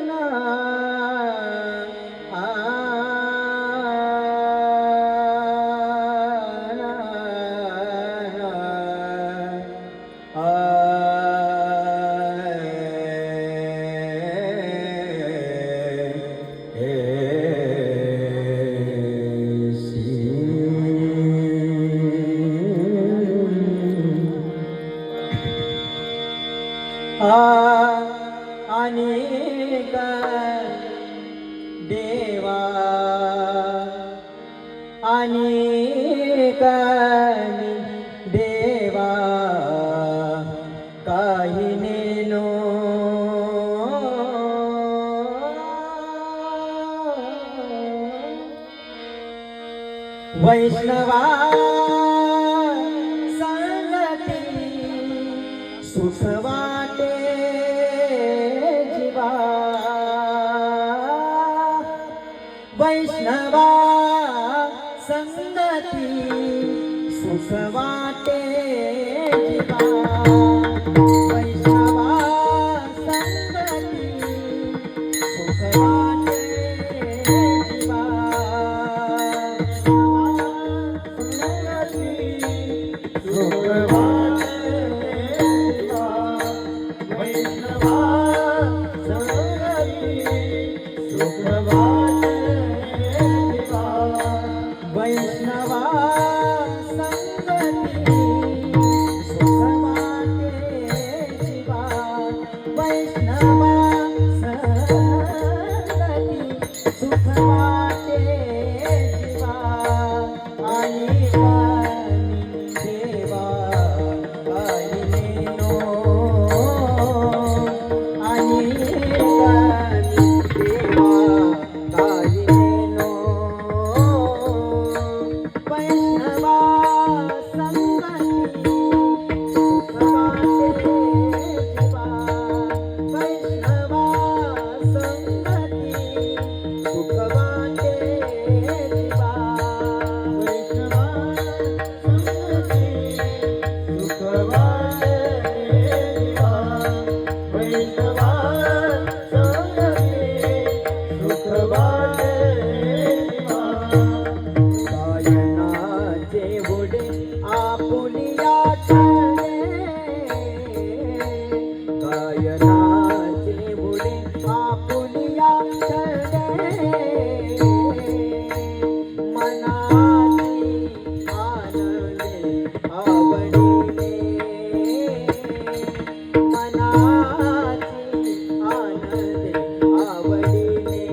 ना आ ना आ अनेक देवा अनेक देवा काही नेनो वैष्णवा संगती सुख वाटे जीवा वैष्णवा संगती सुख वाटे जीवा वैष्णवा संगती सुख वाटे जीवा वैष्णवा संगती सुख वाटे जीवा वैष्णवा संगती सुख वाटे जीवा आणि देवा काही नेनो आणि देवा काही नेनो वैष्णवा संगती सुख वाटे जीवा वैष्णवा संगती सुख वाटे जीवा वैष्णवा संगती सुख वाटे जीवा वैष्णवा संगती सुख वाटे जीवा गायनाचे उडे आपुलिया चढे गायनाचे उडे आपुलिया चढे मनाची आनंदे आवडीने मनाची आनंदे आवडीने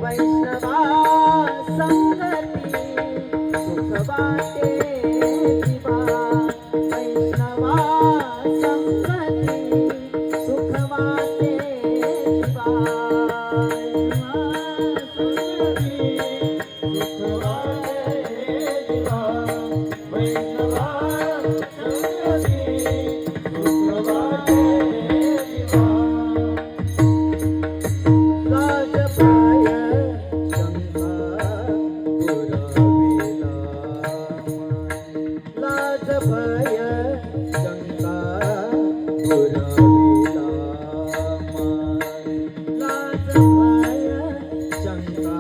वैष्णवा संगती सुख वाटे जीवा वैष्णवा संगती सुख वाटे जीवा सुख वाटे जीवा वैष्णवा संगती सुख वाटे जीवा राजपाय शंका पुरविला लाजभय शंका पुरविला लाजभय शंका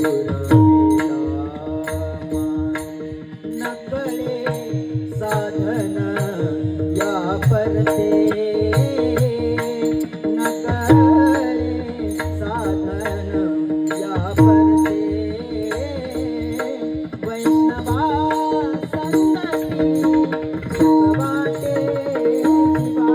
पुरविला नकळे साधन या परते नकळे साधन या परते वैष्णवा संगती सुख वाटे जीवा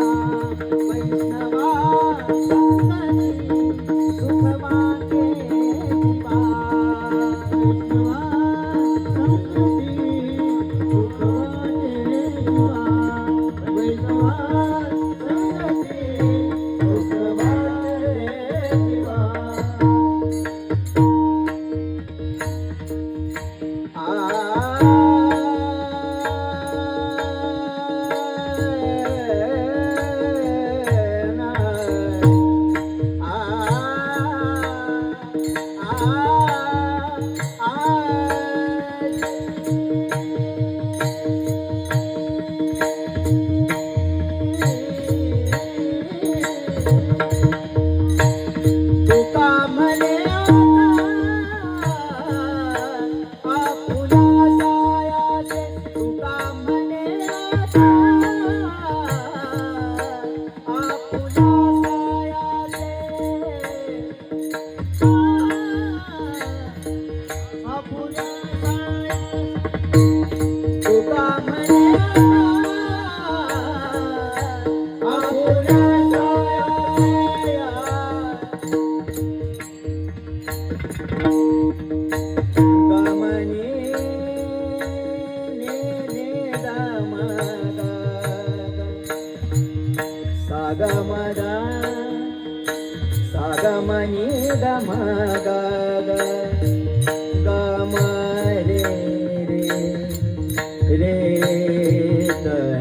सागमदा सागमनी गम ग गम रे रे धनी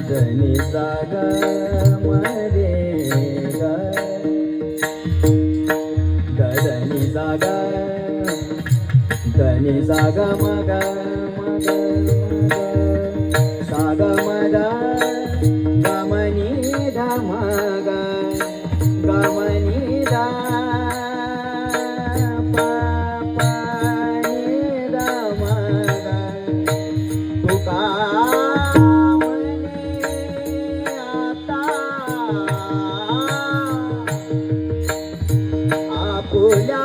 धनी सा गम रे ग धनी सा ग धनी सा ग मग सागमदा गमनी धमग गमनी दा पानी धमग तुका मने आता आपुला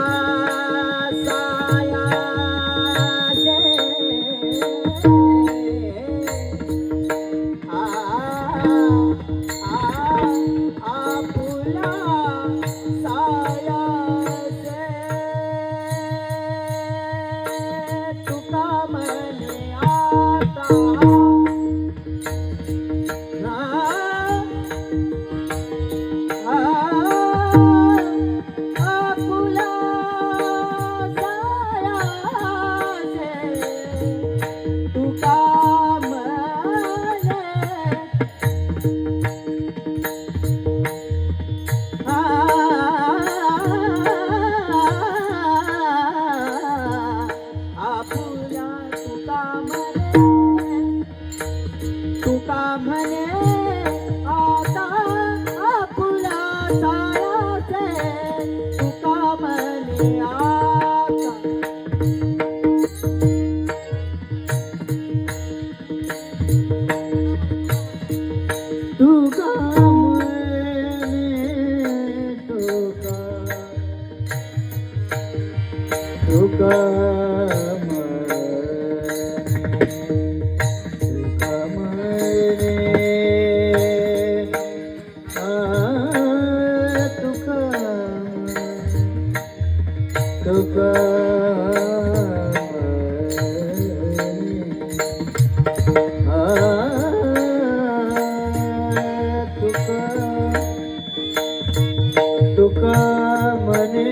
तुका म्हणे आता आपुला सायाचे तुका म्हणे आता तुका म्हणे तुका तुका तुका मने आता तुका तुका मने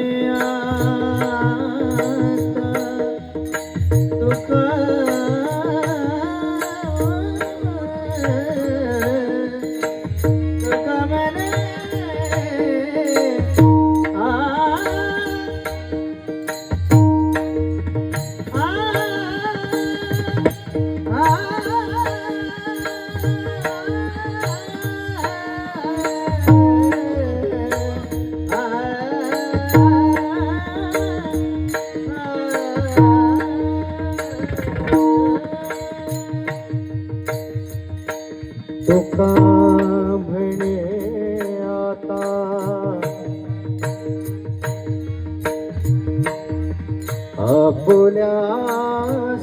तुका म्हणे आता आपुल्या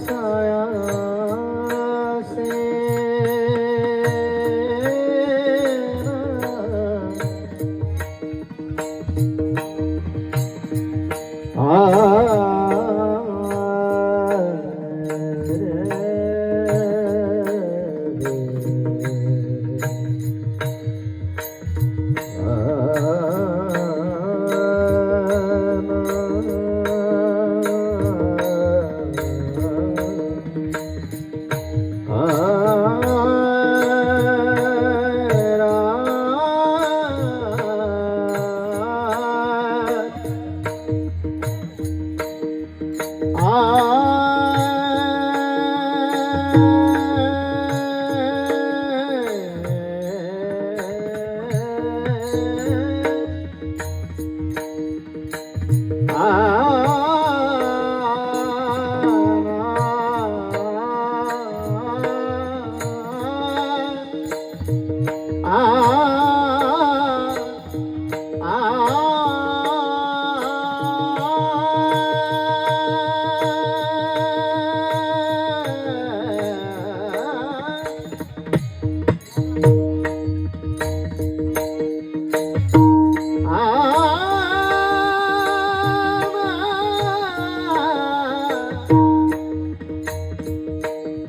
सायासे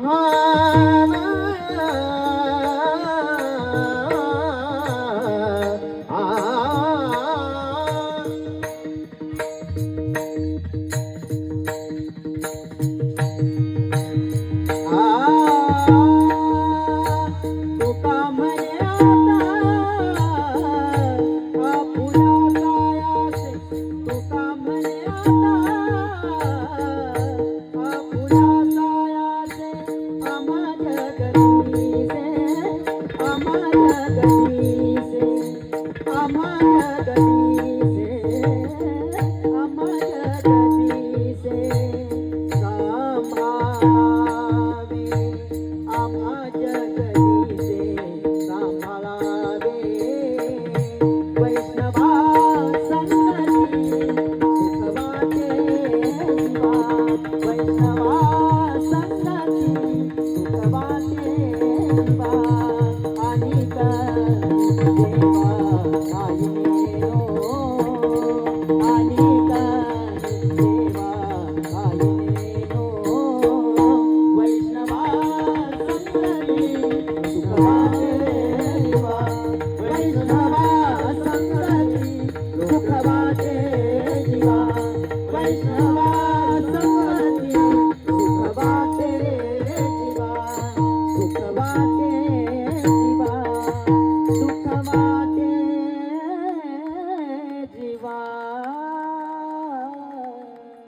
हा ना. तुका म्हणे आता आपुला जायाचे, तुका म्हणे आता आपुला जायाचे, आम्हा जगदीशे, आम्हा जगदीशे.